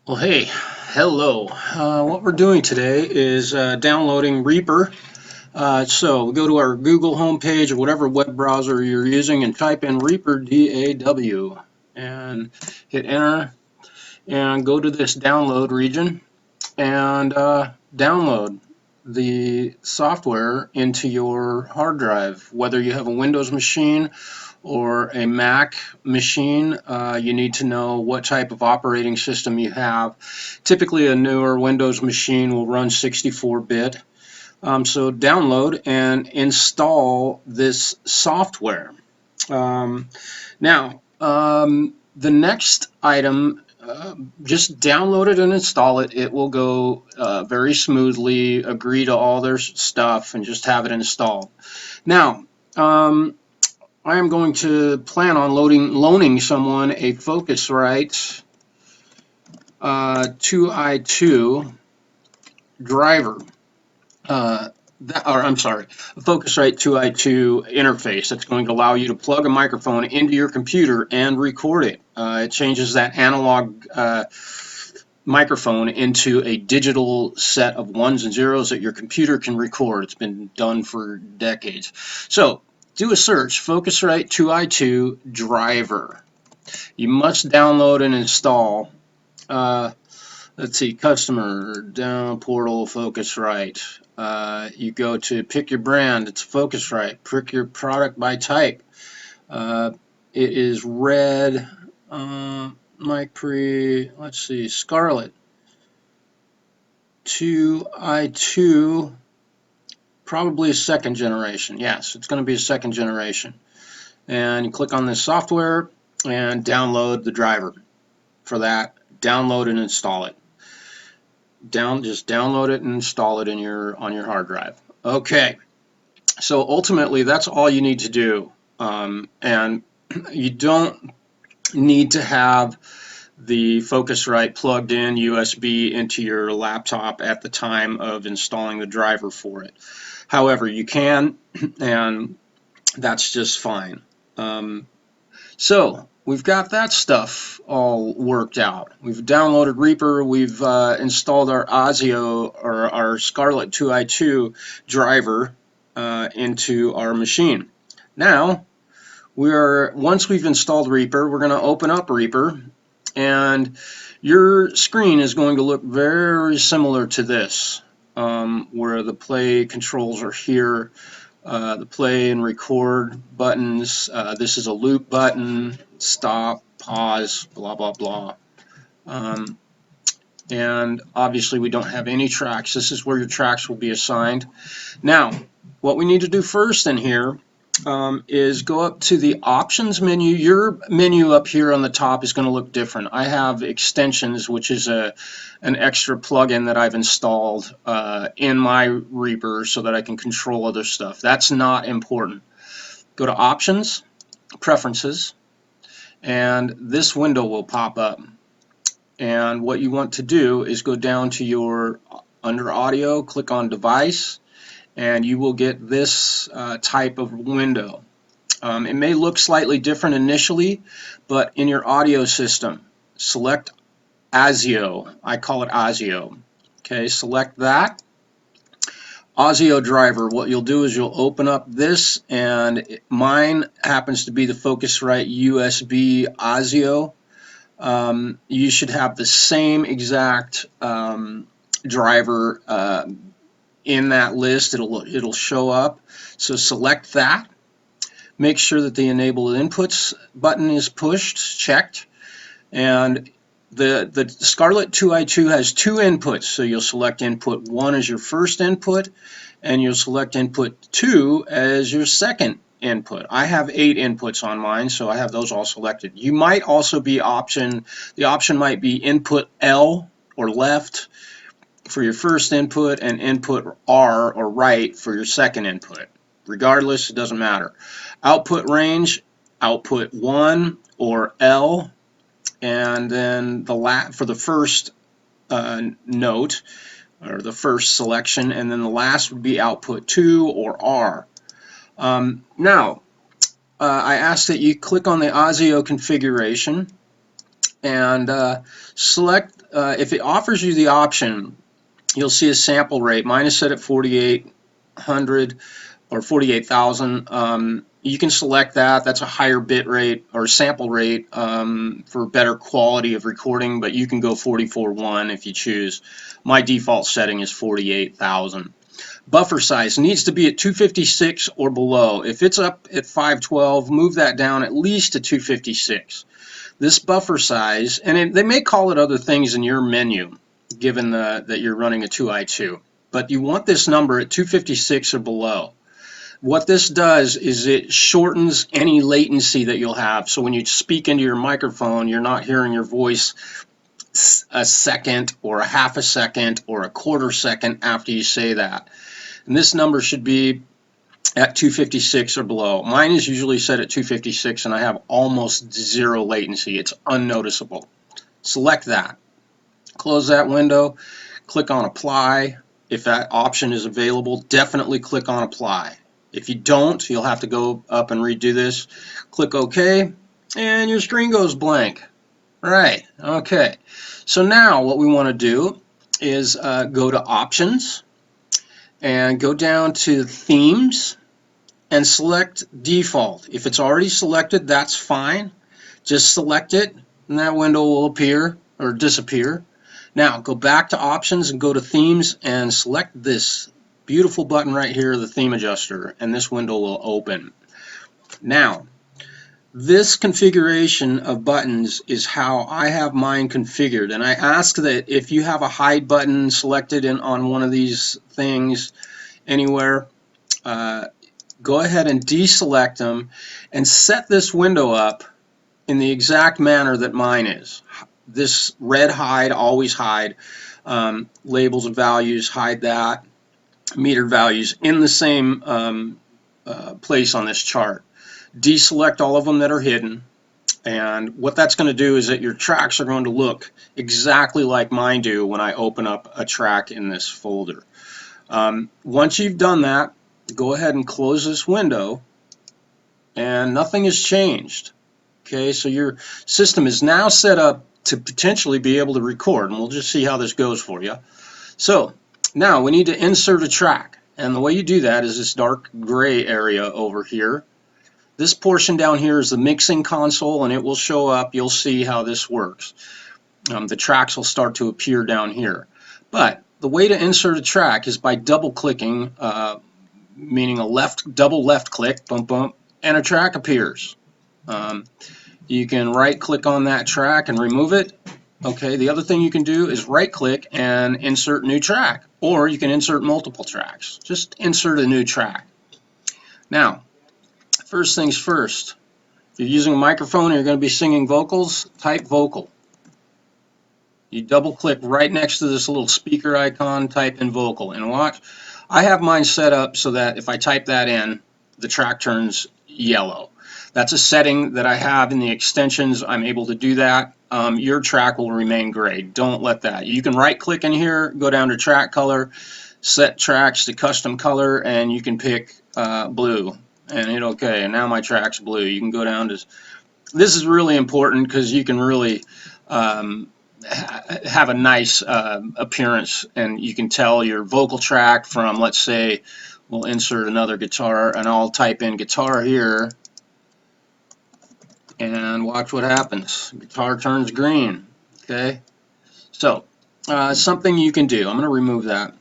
Well, hey, hello. What we're doing today is downloading Reaper. So we go to our Google homepage or whatever web browser you're using and type in Reaper, DAW, and hit enter and go to this download region and download the software into your hard drive. Whether you have a Windows machine or a Mac machine, you need to know what type of operating system you have. Typically, a newer Windows machine will run 64-bit. So download and install this software. Now, the next item, just download it and install it. It will go very smoothly. Agree to all their stuff and just have it installed. Now, I am going to plan on loaning someone a Focusrite 2i2 driver. I'm sorry, a Focusrite 2i2 interface that's going to allow you to plug a microphone into your computer and record it. It changes that analog microphone into a digital set of ones and zeros that your computer can record. It's been done for decades. So do a search, Focusrite 2i2 driver. You must download and install. Let's see, customer, down portal, Focusrite. You go to pick your brand, it's Focusrite. Pick your product by type. It is red, let's see, Scarlett 2i2, probably a second generation. Yes, it's going to be a second generation. And you click on this software and download the driver for that. Download and install it. Just download it and install it on your hard drive. Okay, so ultimately that's all you need to do, and you don't need to have the Focusrite plugged in USB into your laptop at the time of installing the driver for it. However, you can, and that's just fine. So we've got that stuff all worked out. We've downloaded Reaper, we've installed our ASIO or our Scarlett 2i2 driver into our machine. Now, once we've installed Reaper, we're going to open up Reaper, and your screen is going to look very similar to this, where the play controls are here. The play and record buttons. This is a loop button, stop, pause, blah, blah, blah. And obviously we don't have any tracks. This is where your tracks will be assigned. Now, what we need to do first in here is go up to the options menu. Your menu up here on the top is going to look different. I have extensions, which is an extra plugin that I've installed in my Reaper so that I can control other stuff. That's not important. Go to options, preferences, and this window will pop up. And what you want to do is go down to under audio, click on device, and you will get this type of window. It may look slightly different initially, but in your audio system, select ASIO. I call it ASIO. Okay, select that. ASIO driver, what you'll do is you'll open up this, and mine happens to be the Focusrite USB ASIO. You should have the same exact driver in that list. It'll show up. So select that. Make sure that the enable inputs button is pushed, checked, and the Scarlett 2i2 has two inputs. So you'll select input 1 as your first input, and you'll select input 2 as your second input. I have 8 inputs on mine, so I have those all selected. You might also be the option might be input L or left for your first input and input R or right for your second input. Regardless, it doesn't matter. Output range, output 1 or L, and then for the first note or the first selection, and then the last would be output 2 or R. Now, I ask that you click on the ASIO configuration, and select, if it offers you the option, you'll see a sample rate. Mine is set at 4,800 or 48,000. You can select that. That's a higher bit rate or sample rate for better quality of recording, but you can go 44.1 if you choose. My default setting is 48,000. Buffer size needs to be at 256 or below. If it's up at 512, move that down at least to 256. This buffer size, and they may call it other things in your menu, given that you're running a 2i2, but you want this number at 256 or below. What this does is it shortens any latency that you'll have. So when you speak into your microphone, you're not hearing your voice a second or a half a second or a quarter second after you say that. And this number should be at 256 or below. Mine is usually set at 256 and I have almost zero latency. It's unnoticeable. Select that. Close that window. Click on apply. If that option is available, definitely click on apply. If you don't, you'll have to go up and redo this. Click OK, and your screen goes blank. Right, okay. So now what we want to do is go to Options and go down to Themes and select Default. If it's already selected, that's fine. Just select it, and that window will appear or disappear. Now go back to Options and go to Themes and select this beautiful button right here, the Theme Adjuster, and this window will open. Now, this configuration of buttons is how I have mine configured, and I ask that if you have a hide button selected on one of these things anywhere, go ahead and deselect them and set this window up in the exact manner that mine is. This red hide, always hide, labels of values, hide that, meter values in the same place on this chart. Deselect all of them that are hidden, and what that's going to do is that your tracks are going to look exactly like mine do when I open up a track in this folder. Once you've done that, go ahead and close this window, and nothing has changed. Okay, so your system is now set up to potentially be able to record, and we'll just see how this goes for you. So now we need to insert a track, and the way you do that is this dark gray area over here. This portion down here is the mixing console, and it will show up. You'll see how this works. The tracks will start to appear down here. But the way to insert a track is by double-clicking, meaning a double left click, bump, bump, and a track appears. You can right-click on that track and remove it. Okay, the other thing you can do is right-click and insert new track, or you can insert multiple tracks. Just insert a new track. Now, first things first, if you're using a microphone and you're going to be singing vocals, type vocal. You double click right next to this little speaker icon, type in vocal, and watch. I have mine set up so that if I type that in, the track turns yellow. That's a setting that I have in the extensions. I'm able to do that. Your track will remain gray. Don't let that. You can right click in here, go down to track color, set tracks to custom color, and you can pick blue. And hit OK, and now my track's blue. You can go down to, this is really important because you can really have a nice appearance, and you can tell your vocal track from, let's say, we'll insert another guitar, and I'll type in guitar here, and watch what happens. Guitar turns green. Okay, so something you can do. I'm going to remove that.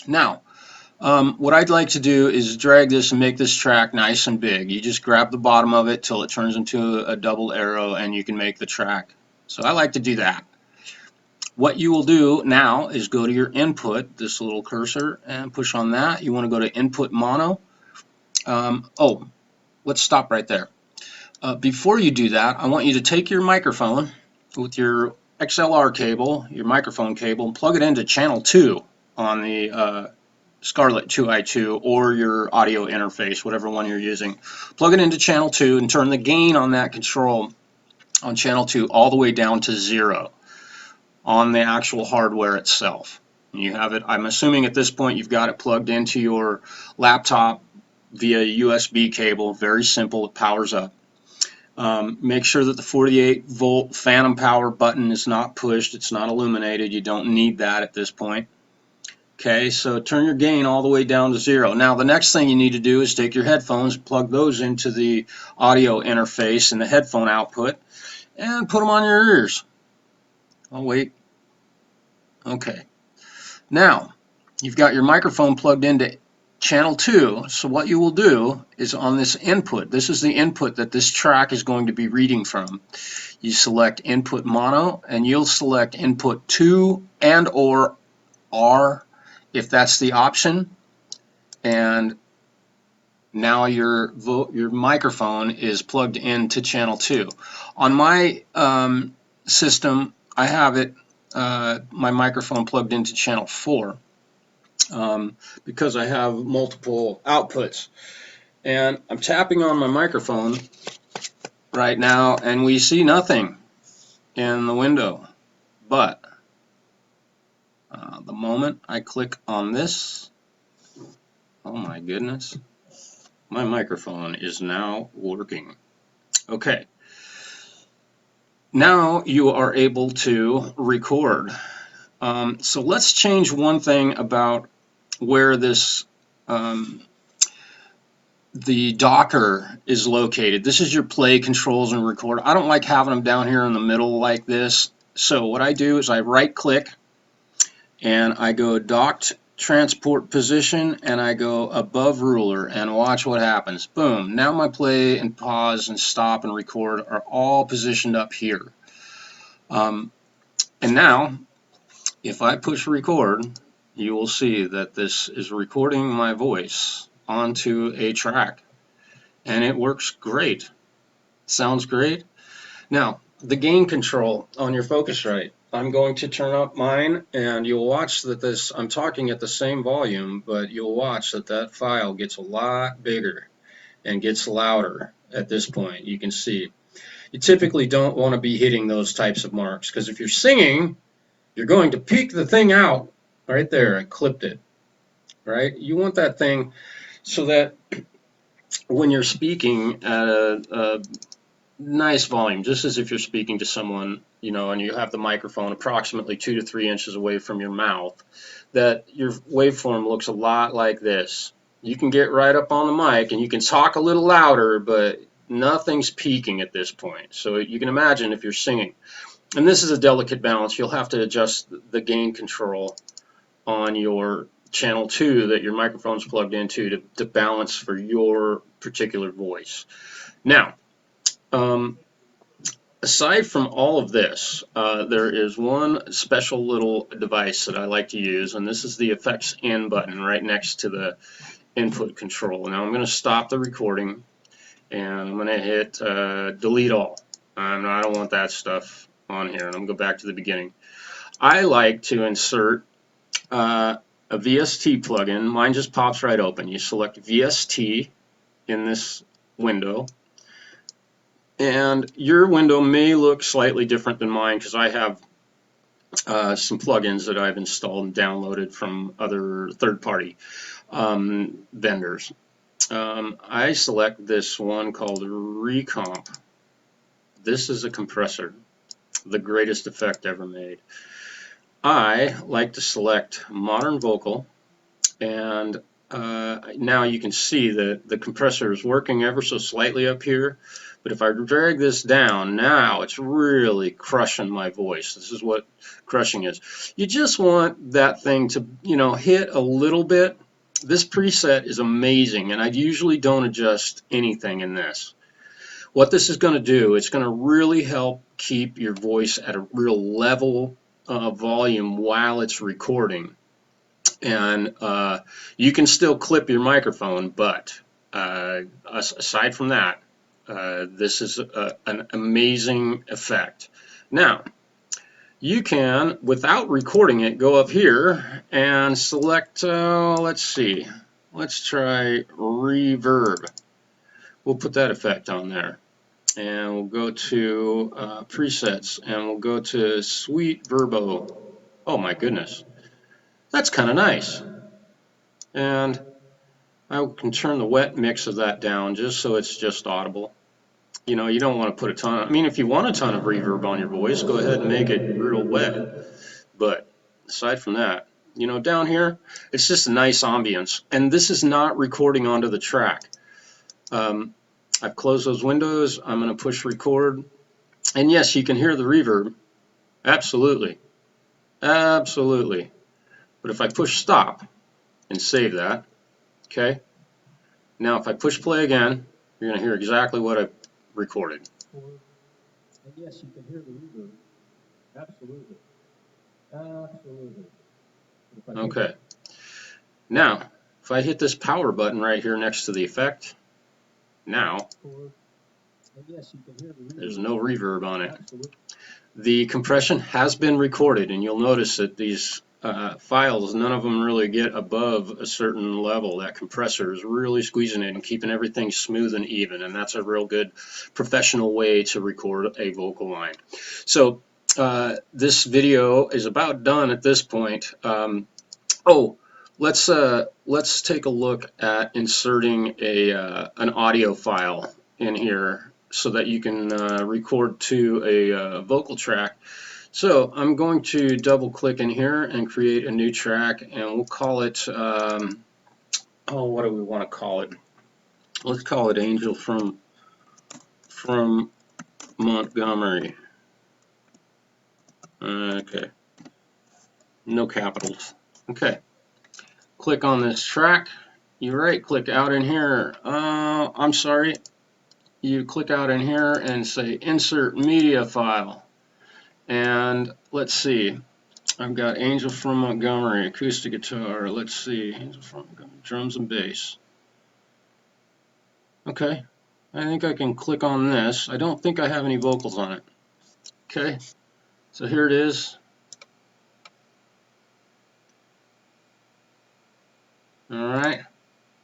Now, what I'd like to do is drag this and make this track nice and big. You just grab the bottom of it till it turns into a double arrow, and you can make the track. So I like to do that. What you will do now is go to your input, this little cursor, and push on that. You want to go to input mono. Oh, let's stop right there. Before you do that, I want you to take your microphone with your XLR cable, your microphone cable, and plug it into channel 2 on the Scarlett 2i2 or your audio interface, whatever one you're using. Plug it into channel 2 and turn the gain on that control on channel 2 all the way down to 0 on the actual hardware itself. You have it, I'm assuming at this point you've got it plugged into your laptop via USB cable. Very simple, it powers up. Make sure that the 48-volt phantom power button is not pushed. It's not illuminated. You don't need that at this point. Okay, so turn your gain all the way down to 0. Now the next thing you need to do is take your headphones, plug those into the audio interface and the headphone output, and put them on your ears. Oh wait. Okay. Now, you've got your microphone plugged into channel 2, so what you will do is on this input, this is the input that this track is going to be reading from. You select input mono, and you'll select input 2 and or R if that's the option, and now your microphone is plugged into channel 2. On my system, I have it my microphone plugged into channel 4 because I have multiple outputs. And I'm tapping on my microphone right now, and we see nothing in the window. But the moment I click on this, oh my goodness, my microphone is now working. Okay. Now you are able to record. So let's change one thing about where this the Docker is located. This is your play controls and record. I don't like having them down here in the middle like this. So what I do is I right click and I go docked transport position and I go above ruler and watch what happens. Boom. Now my play and pause and stop and record are all positioned up here. And now if I push record, you will see that this is recording my voice onto a track, and it works great. Sounds great. Now the gain control on your Focusrite, I'm going to turn up mine, and you'll watch that this, I'm talking at the same volume, but you'll watch that that file gets a lot bigger and gets louder at this point. You can see you typically don't want to be hitting those types of marks, because if you're singing, you're going to peak the thing out right there. I clipped it, right? You want that thing so that when you're speaking at a nice volume, just as if you're speaking to someone, you know, and you have the microphone approximately 2 to 3 inches away from your mouth, that your waveform looks a lot like this. You can get right up on the mic and you can talk a little louder, but nothing's peaking at this point. So you can imagine if you're singing. And this is a delicate balance. You'll have to adjust the gain control on your channel 2 that your microphone's plugged into to balance for your particular voice. Now, aside from all of this, there is one special little device that I like to use, and this is the effects in button right next to the input control. Now I'm going to stop the recording, and I'm going to hit delete all. I don't want that stuff on here, and I'm going to go back to the beginning. I like to insert a VST plugin. Mine just pops right open. You select VST in this window, and your window may look slightly different than mine because I have some plugins that I've installed and downloaded from other third-party vendors. I select this one called Recomp. This is a compressor, the greatest effect ever made. I like to select modern vocal, and now you can see that the compressor is working ever so slightly up here, but if I drag this down, now it's really crushing my voice. This is what crushing is. You just want that thing to, you know, hit a little bit. This preset is amazing, and I usually don't adjust anything in this. What this is going to do, it's going to really help keep your voice at a real level volume while it's recording. And you can still clip your microphone, but aside from that, this is an amazing effect. Now, you can, without recording it, go up here and select, let's see, let's try reverb. We'll put that effect on there. And we'll go to presets, and we'll go to Sweet Verbo. Oh my goodness, that's kind of nice. And I can turn the wet mix of that down just so it's just audible. You know, you don't want to put a ton. I mean, if you want a ton of reverb on your voice, go ahead and make it real wet. But aside from that, you know, down here, it's just a nice ambience. And this is not recording onto the track. I've closed those windows. I'm going to push record. And yes, you can hear the reverb. Absolutely. Absolutely. But if I push stop and save that, okay, now if I push play again, you're going to hear exactly what I recorded. And yes, you can hear the reverb. Absolutely. Absolutely. Okay. Now, if I hit this power button right here next to the effect, now, there's no reverb on it. The compression has been recorded, and you'll notice that these files, none of them really get above a certain level. That compressor is really squeezing it and keeping everything smooth and even, and that's a real good professional way to record a vocal line. So this video is about done at this point. Let's take a look at inserting an audio file in here so that you can record to a vocal track. So I'm going to double click in here and create a new track, and we'll call it, what do we want to call it? Let's call it Angel from Montgomery. Okay, no capitals. Okay, click on this track. You right click out in here. I'm sorry. You click out in here and say insert media file. And let's see, I've got Angel from Montgomery, acoustic guitar. Let's see, Angel from Montgomery, drums and bass. Okay, I think I can click on this. I don't think I have any vocals on it. Okay, so here it is. All right,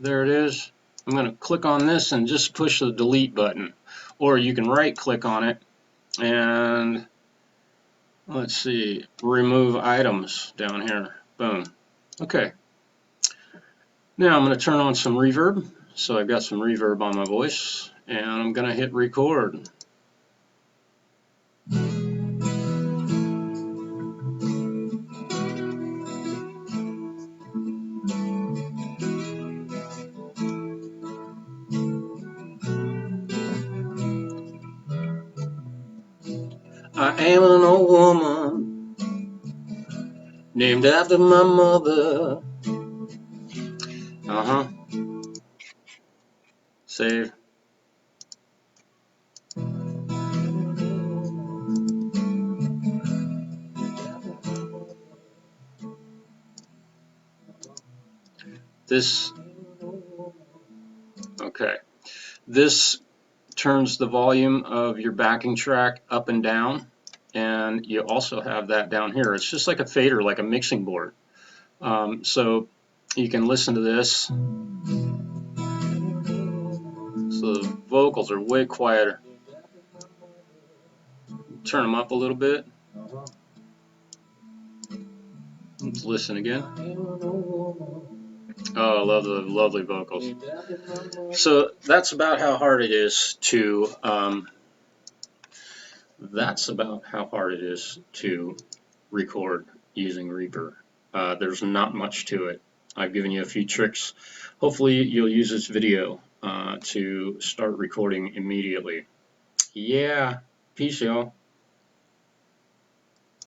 there it is. I'm going to click on this and just push the delete button. Or you can right click on it and let's see, remove items down here. Boom. Okay. Now I'm going to turn on some reverb. So I've got some reverb on my voice, and I'm going to hit record. I am an old woman named after my mother. Save. This, okay. This turns the volume of your backing track up and down, and you also have that down here. It's just like a fader, like a mixing board. So you can listen to this. So the vocals are way quieter. Turn them up a little bit. Let's listen again. Oh, I love the lovely vocals. So that's about how hard it is to record using Reaper. There's not much to it. I've given you a few tricks. Hopefully you'll use this video to start recording immediately. Yeah, peace y'all.